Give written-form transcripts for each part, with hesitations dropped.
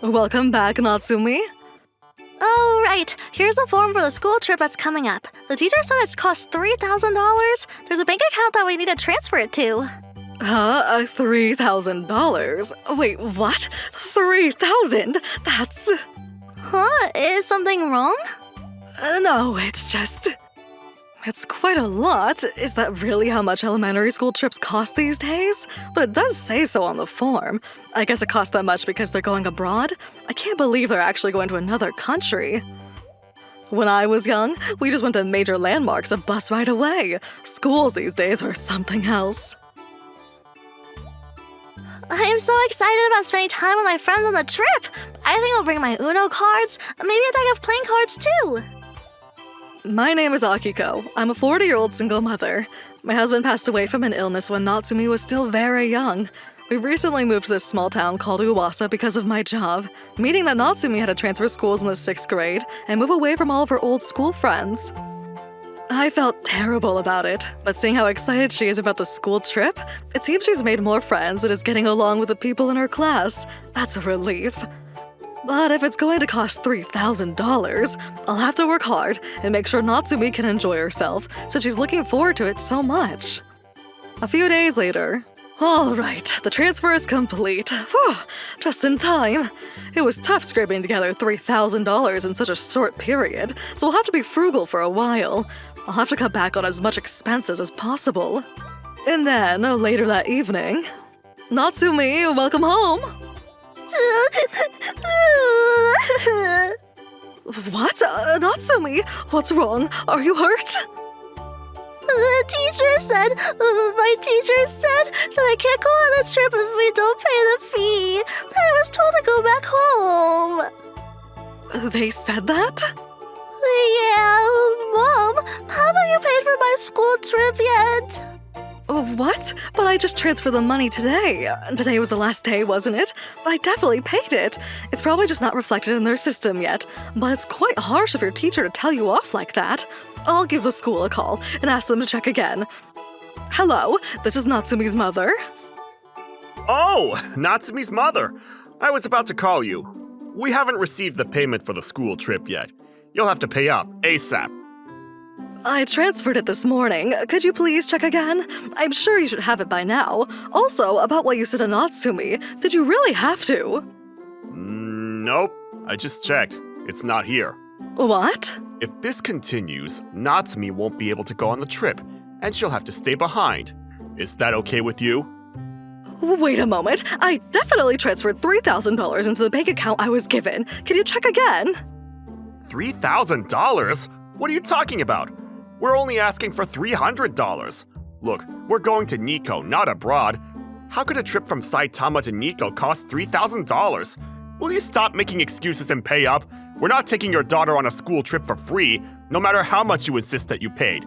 Welcome back, Natsumi. Oh, right. Here's the form for the school trip that's coming up. The teacher said it's cost $3,000. There's a bank account that we need to transfer it to. Huh? $3,000? Wait, what? 3,000? That's... Huh? Is something wrong? No, it's just... It's quite a lot. Is that really how much elementary school trips cost these days? But it does say so on the form. I guess it costs that much because they're going abroad? I can't believe they're actually going to another country. When I was young, we just went to major landmarks a bus ride away. Schools these days are something else. I am so excited about spending time with my friends on the trip. I think I'll bring my Uno cards, maybe a deck of playing cards too. My name is Akiko. I'm a 40-year-old single mother. My husband passed away from an illness when Natsumi was still very young. We recently moved to this small town called Uwasa because of my job, meaning that Natsumi had to transfer schools in the 6th grade and move away from all of her old school friends. I felt terrible about it, but seeing how excited she is about the school trip, it seems she's made more friends and is getting along with the people in her class. That's a relief. But if it's going to cost $3,000, I'll have to work hard and make sure Natsumi can enjoy herself, since she's looking forward to it so much. A few days later... All right, the transfer is complete. Whew, just in time. It was tough scraping together $3,000 in such a short period, so we'll have to be frugal for a while. I'll have to cut back on as much expenses as possible. And then, later that evening... Natsumi, welcome home! What? Natsumi? What's wrong? Are you hurt? My teacher said that I can't go on the trip if we don't pay the fee. I was told to go back home. They said that? Yeah, Mom, haven't you paid for my school trip yet? What? But I just transferred the money today. Today was the last day, wasn't it? But I definitely paid it. It's probably just not reflected in their system yet. But it's quite harsh of your teacher to tell you off like that. I'll give the school a call and ask them to check again. Hello, this is Natsumi's mother. Oh, Natsumi's mother. I was about to call you. We haven't received the payment for the school trip yet. You'll have to pay up ASAP. I transferred it this morning. Could you please check again? I'm sure you should have it by now. Also, about what you said to Natsumi, did you really have to? Nope. I just checked. It's not here. What? If this continues, Natsumi won't be able to go on the trip, and she'll have to stay behind. Is that okay with you? Wait a moment. I definitely transferred $3,000 into the bank account I was given. Can you check again? $3,000? What are you talking about? We're only asking for $300. Look, we're going to Nikko, not abroad. How could a trip from Saitama to Nikko cost $3,000? Will you stop making excuses and pay up? We're not taking your daughter on a school trip for free, no matter how much you insist that you paid.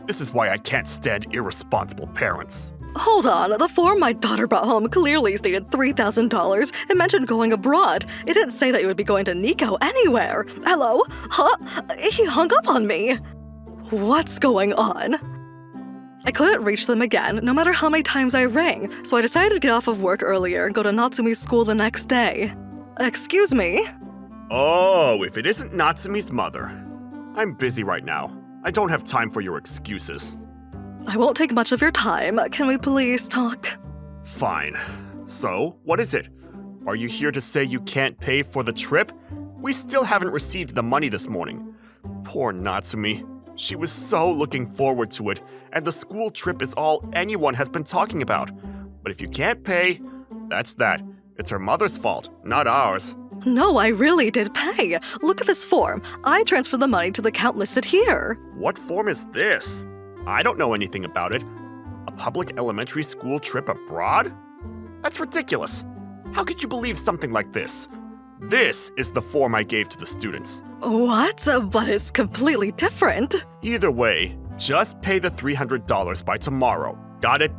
This is why I can't stand irresponsible parents. Hold on, the form my daughter brought home clearly stated $3,000 and mentioned going abroad. It didn't say that you would be going to Nikko anywhere. Hello? Huh? He hung up on me. What's going on? I couldn't reach them again, no matter how many times I rang, so I decided to get off of work earlier and go to Natsumi's school the next day. Excuse me? Oh, if it isn't Natsumi's mother. I'm busy right now. I don't have time for your excuses. I won't take much of your time. Can we please talk? Fine. So, what is it? Are you here to say you can't pay for the trip? We still haven't received the money this morning. Poor Natsumi. She was so looking forward to it, and the school trip is all anyone has been talking about. But if you can't pay, that's that. It's her mother's fault, not ours. No, I really did pay. Look at this form. I transferred the money to the account listed here. What form is this? I don't know anything about it. A public elementary school trip abroad? That's ridiculous. How could you believe something like this? This is the form I gave to the students. What? But it's completely different. Either way, just pay the $300 by tomorrow. Got it?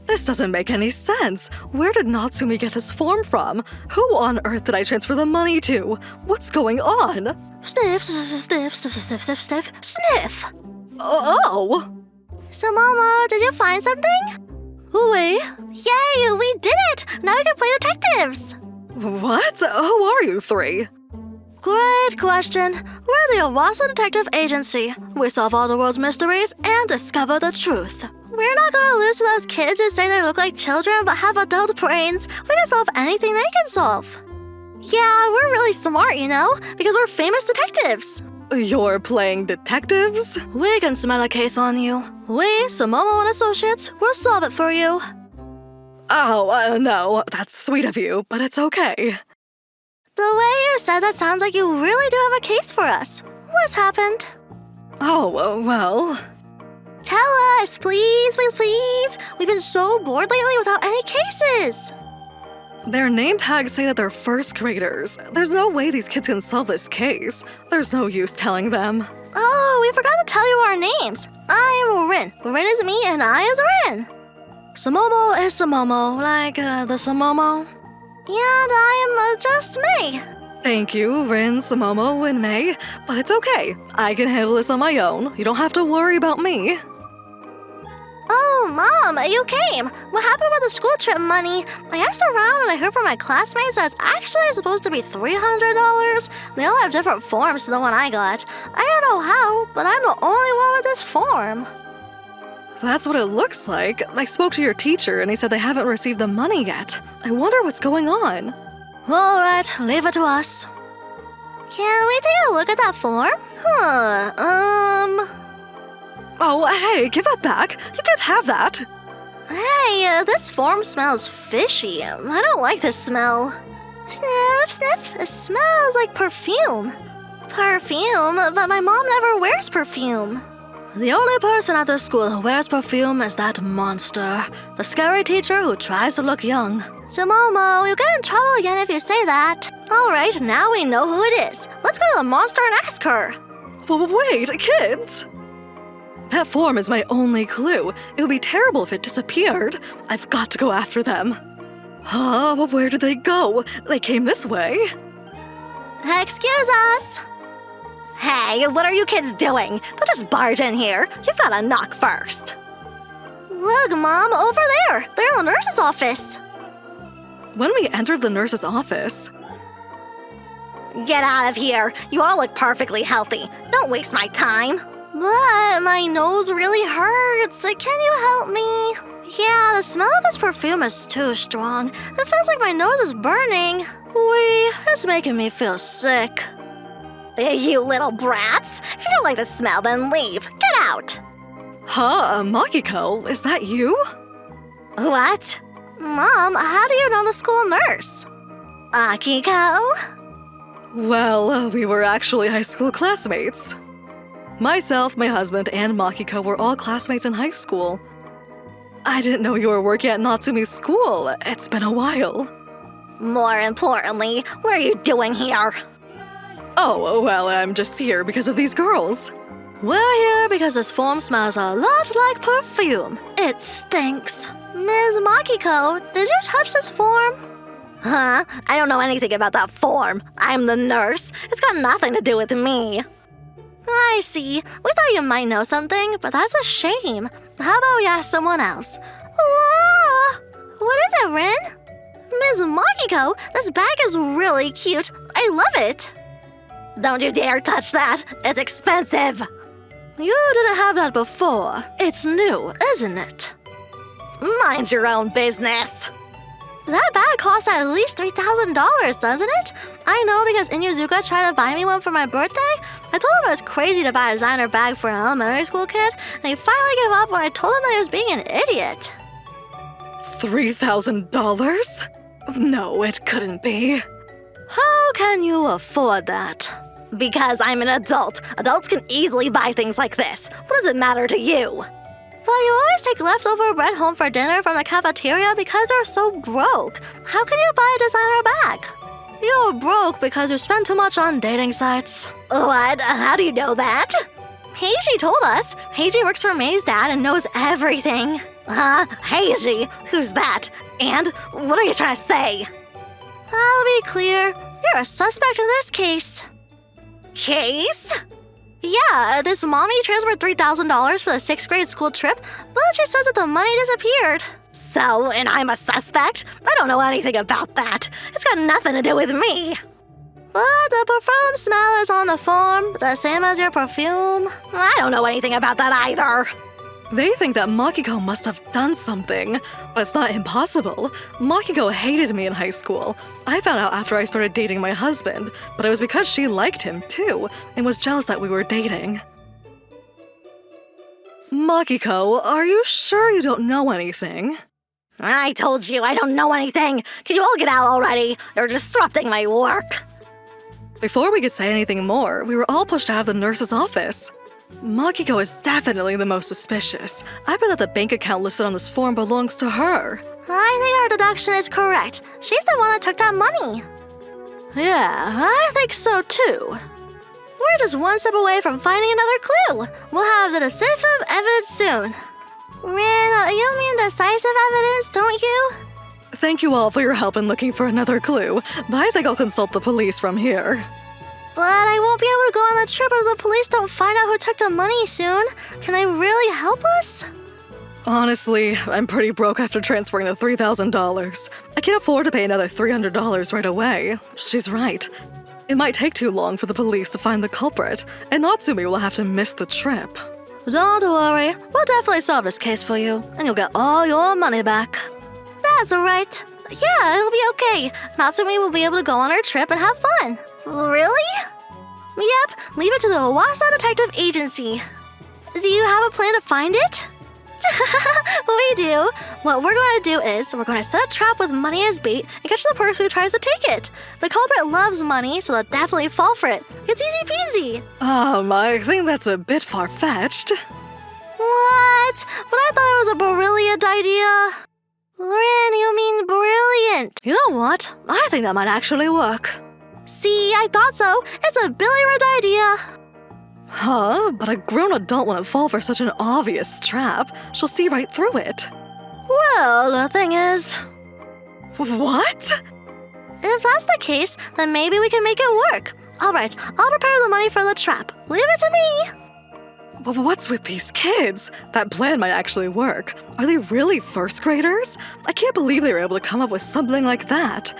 This doesn't make any sense. Where did Natsumi get this form from? Who on earth did I transfer the money to? What's going on? Sniff, sniff, sniff, sniff, sniff, sniff, sniff. Oh! So, Mama, did you find something? Oui. Yay, we did it! Now we can play detectives! What? Who are you three? Great question. We're the Owasso Detective Agency. We solve all the world's mysteries and discover the truth. We're not gonna lose to those kids who say they look like children but have adult brains. We can solve anything they can solve. Yeah, we're really smart, you know, because we're famous detectives. You're playing detectives? We can smell a case on you. We, Somomo and Associates, will solve it for you. Oh, no, that's sweet of you, but it's okay. The way you said that sounds like you really do have a case for us. What's happened? Oh, well... Tell us, please, please. We've been so bored lately without any cases. Their name tags say that they're first graders. There's no way these kids can solve this case. There's no use telling them. Oh, we forgot to tell you our names. I'm Rin. Rin is me and I is Rin. Somomo is Somomo, like the Somomo. And I am just me. Thank you, Rin, Somomo, and May, but it's okay. I can handle this on my own. You don't have to worry about me. Oh, Mom, you came. What happened with the school trip money? I asked around and I heard from my classmates that it's actually supposed to be $300. They all have different forms to the one I got. I don't know how, but I'm the only one with this form. That's what it looks like. I spoke to your teacher and he said they haven't received the money yet. I wonder what's going on. All right, leave it to us. Can we take a look at that form? Oh, hey, give that back. You can't have that. Hey, this form smells fishy. I don't like this smell. Sniff, sniff. It smells like perfume. Perfume? But my mom never wears perfume. The only person at this school who wears perfume is that monster. The scary teacher who tries to look young. Somomo, you'll get in trouble again if you say that. All right, now we know who it is. Let's go to the monster and ask her. Wait, kids! That form is my only clue. It would be terrible if it disappeared. I've got to go after them. But where did they go? They came this way. Excuse us. Hey, what are you kids doing? Don't just barge in here. You've got to knock first. Look, Mom, over there. They're in the nurse's office. When we entered the nurse's office... Get out of here. You all look perfectly healthy. Don't waste my time. But my nose really hurts. Can you help me? Yeah, the smell of this perfume is too strong. It feels like my nose is burning. It's making me feel sick. You little brats. If you don't like the smell, then leave. Get out. Makiko, is that you? What? Mom, how do you know the school nurse? Akiko? Well, we were actually high school classmates. Myself, my husband, and Makiko were all classmates in high school. I didn't know you were working at Natsumi's school. It's been a while. More importantly, what are you doing here? Oh, well, I'm just here because of these girls. We're here because this form smells a lot like perfume. It stinks. Ms. Makiko, did you touch this form? Huh? I don't know anything about that form. I'm the nurse. It's got nothing to do with me. I see. We thought you might know something, but that's a shame. How about we ask someone else? Whoa! What is it, Rin? Ms. Makiko, this bag is really cute. I love it. Don't you dare touch that. It's expensive. You didn't have that before. It's new, isn't it? Mind your own business. That bag costs at least $3,000, doesn't it? I know because Inuzuka tried to buy me one for my birthday. I told him I was crazy to buy a designer bag for an elementary school kid, and he finally gave up when I told him that he was being an idiot. $3,000? No, it couldn't be. How can you afford that? Because I'm an adult. Adults can easily buy things like this. What does it matter to you? But you always take leftover bread home for dinner from the cafeteria because you're so broke. How can you buy a designer bag? You're broke because you spend too much on dating sites. What? How do you know that? Heiji told us. Heiji works for May's dad and knows everything. Huh? Heiji? Who's that? And what are you trying to say? I'll be clear. You're a suspect in this case. Case? Yeah, this mommy transferred $3,000 for the 6th grade school trip, but she says that the money disappeared. So, and I'm a suspect? I don't know anything about that. It's got nothing to do with me. But the perfume smell is on the form, the same as your perfume. I don't know anything about that either. They think that Makiko must have done something, but it's not impossible. Makiko hated me in high school. I found out after I started dating my husband, but it was because she liked him too, and was jealous that we were dating. Makiko, are you sure you don't know anything? I told you I don't know anything. Can you all get out already? You're disrupting my work. Before we could say anything more, we were all pushed out of the nurse's office. Makiko is definitely the most suspicious. I bet that the bank account listed on this form belongs to her. I think our deduction is correct. She's the one that took that money. Yeah, I think so too. We're just one step away from finding another clue. We'll have the decisive evidence soon. Rin, you mean decisive evidence, don't you? Thank you all for your help in looking for another clue, but I think I'll consult the police from here. But I won't be able to go on the trip if the police don't find out who took the money soon. Can they really help us? Honestly, I'm pretty broke after transferring the $3,000. I can't afford to pay another $300 right away. She's right. It might take too long for the police to find the culprit, and Natsumi will have to miss the trip. Don't worry, we'll definitely solve this case for you, and you'll get all your money back. That's alright. Yeah, it'll be okay. Natsumi will be able to go on her trip and have fun. Really? Yep, leave it to the Uwasa Detective Agency. Do you have a plan to find it? We do. What we're going to do is, we're going to set a trap with money as bait and catch the person who tries to take it. The culprit loves money, so they'll definitely fall for it. It's easy peasy. I think that's a bit far-fetched. What? But I thought it was a brilliant idea. Rin, you mean brilliant. You know what? I think that might actually work. See, I thought so. It's a billiard idea. Huh? But a grown adult wouldn't fall for such an obvious trap. She'll see right through it. Well, the thing is... What? If that's the case, then maybe we can make it work. Alright, I'll prepare the money for the trap. Leave it to me. But what's with these kids? That plan might actually work. Are they really first graders? I can't believe they were able to come up with something like that.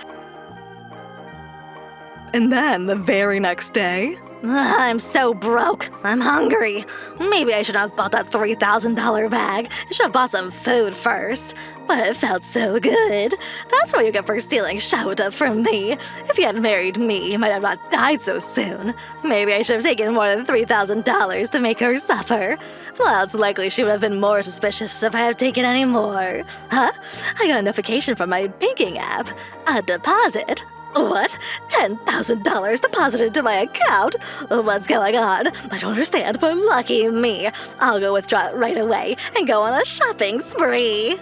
And then, the very next day... I'm so broke. I'm hungry. Maybe I should have bought that $3,000 bag. I should have bought some food first. But it felt so good. That's what you get for stealing Shouta from me. If you had married me, you might have not died so soon. Maybe I should have taken more than $3,000 to make her suffer. Well, it's likely she would have been more suspicious if I had taken any more. Huh? I got a notification from my banking app. A deposit. What? $10,000 deposited to my account? What's going on? I don't understand, but lucky me. I'll go withdraw it right away and go on a shopping spree.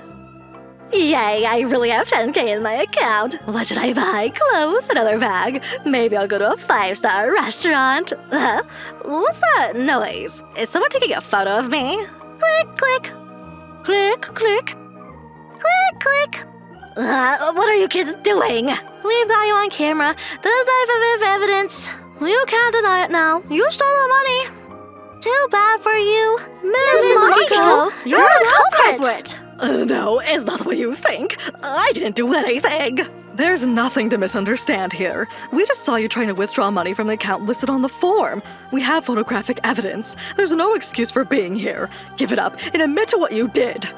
Yay, I really have $10K in my account. What should I buy? Clothes? Another bag? Maybe I'll go to a 5-star restaurant. Huh? What's that noise? Is someone taking a photo of me? Click, click. Click, click. Click, click. What are you kids doing? We've got you on camera. Definitive evidence. You can't deny it now. You stole the money. Too bad for you. Ms. Makiko, you're the culprit. No, it's not what you think. I didn't do anything. There's nothing to misunderstand here. We just saw you trying to withdraw money from the account listed on the form. We have photographic evidence. There's no excuse for being here. Give it up and admit to what you did.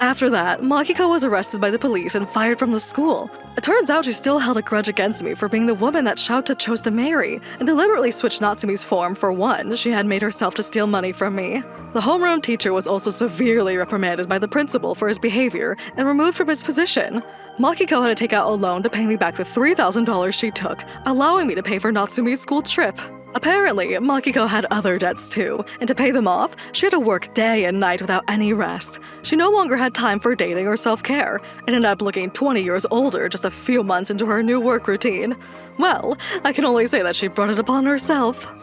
After that, Makiko was arrested by the police and fired from the school. It turns out she still held a grudge against me for being the woman that Shouta chose to marry, and deliberately switched Natsumi's form for one she had made herself to steal money from me. The homeroom teacher was also severely reprimanded by the principal for his behavior and removed from his position. Makiko had to take out a loan to pay me back the $3,000 she took, allowing me to pay for Natsumi's school trip. Apparently, Makiko had other debts too, and to pay them off, she had to work day and night without any rest. She no longer had time for dating or self-care, and ended up looking 20 years older just a few months into her new work routine. Well, I can only say that she brought it upon herself.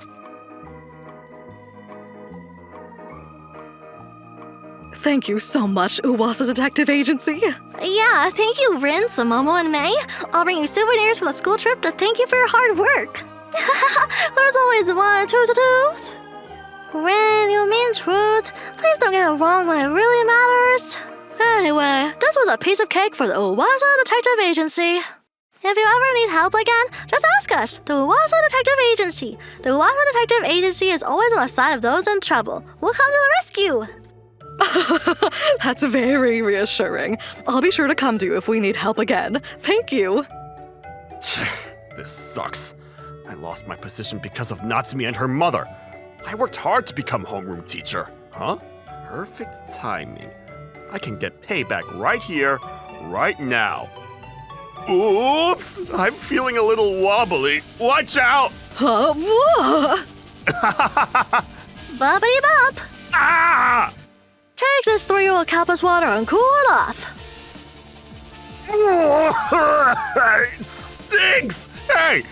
Thank you so much, Uwasa Detective Agency. Yeah, thank you, Rin, Momo, and May. I'll bring you souvenirs from the school trip to thank you for your hard work. There's always one truth to truth. When you mean truth, please don't get it wrong when it really matters. Anyway, this was a piece of cake for the Uwasa Detective Agency. If you ever need help again, just ask us, the Uwasa Detective Agency. The Uwasa Detective Agency is always on the side of those in trouble. We'll come to the rescue. That's very reassuring. I'll be sure to come to you if we need help again. Thank you. This sucks. I lost my position because of Natsumi and her mother. I worked hard to become homeroom teacher. Huh? Perfect timing. I can get payback right here, right now. Oops! I'm feeling a little wobbly. Watch out! Whoa! Bumpity bump. Ah! Take this 3-year-old Kappa's water and cool it off. It stinks! Hey,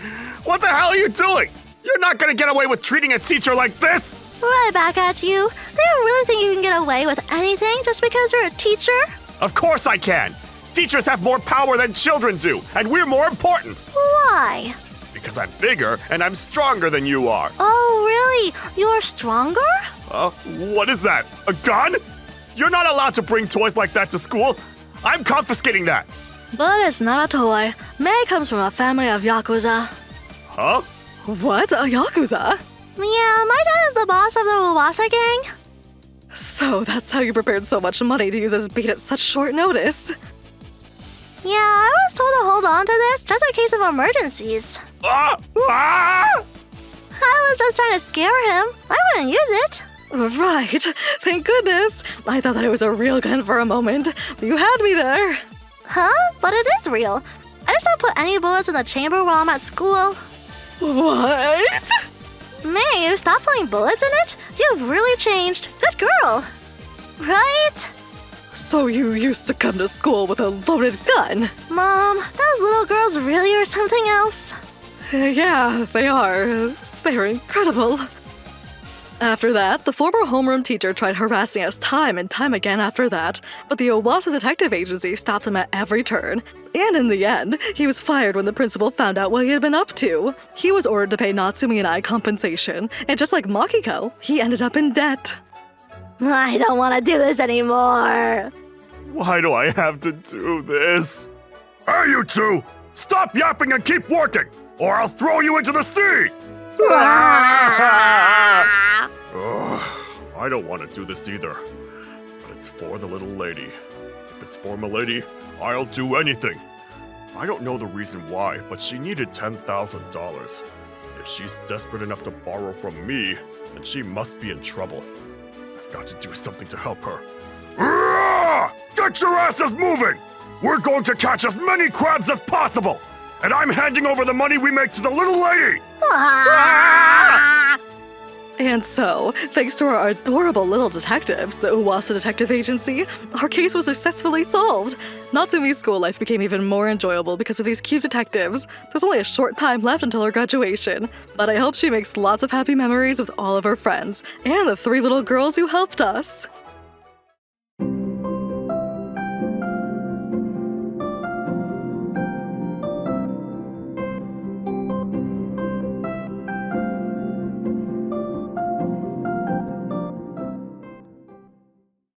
what the hell are you doing? You're not gonna get away with treating a teacher like this! Right back at you. Do you really think you can get away with anything just because you're a teacher? Of course I can! Teachers have more power than children do, and we're more important! Why? Because I'm bigger and I'm stronger than you are. Oh, really? You're stronger? What is that? A gun? You're not allowed to bring toys like that to school. I'm confiscating that. But it's not a toy. May comes from a family of Yakuza. Huh? What? A Yakuza? Yeah, my dad is the boss of the Uwasa gang. So that's how you prepared so much money to use as bait at such short notice. Yeah, I was told to hold on to this just in case of emergencies. Ah! I was just trying to scare him. I wouldn't use it. Right. Thank goodness. I thought that it was a real gun for a moment. You had me there. Huh? But it is real. I just don't put any bullets in the chamber while I'm at school. What? May, you stop putting bullets in it? You've really changed. Good girl. Right? So you used to come to school with a loaded gun? Mom, those little girls really are something else. Yeah, they are. They're incredible. After that, the former homeroom teacher tried harassing us time and time again after that, but the Owasa Detective Agency stopped him at every turn. And in the end, he was fired when the principal found out what he had been up to. He was ordered to pay Natsumi and I compensation, and just like Makiko, he ended up in debt. I don't want to do this anymore. Why do I have to do this? Hey, you two! Stop yapping and keep working, or I'll throw you into the sea! I don't want to do this either, but it's for the little lady. If it's for Milady, I'll do anything. I don't know the reason why, but she needed $10,000. If she's desperate enough to borrow from me, then she must be in trouble. I've got to do something to help her. Get your asses moving! We're going to catch as many crabs as possible! And I'm handing over the money we make to the little lady! And so, thanks to our adorable little detectives, the Uwasa Detective Agency, our case was successfully solved. Natsumi's school life became even more enjoyable because of these cute detectives. There's only a short time left until her graduation, but I hope she makes lots of happy memories with all of her friends and the 3 little girls who helped us.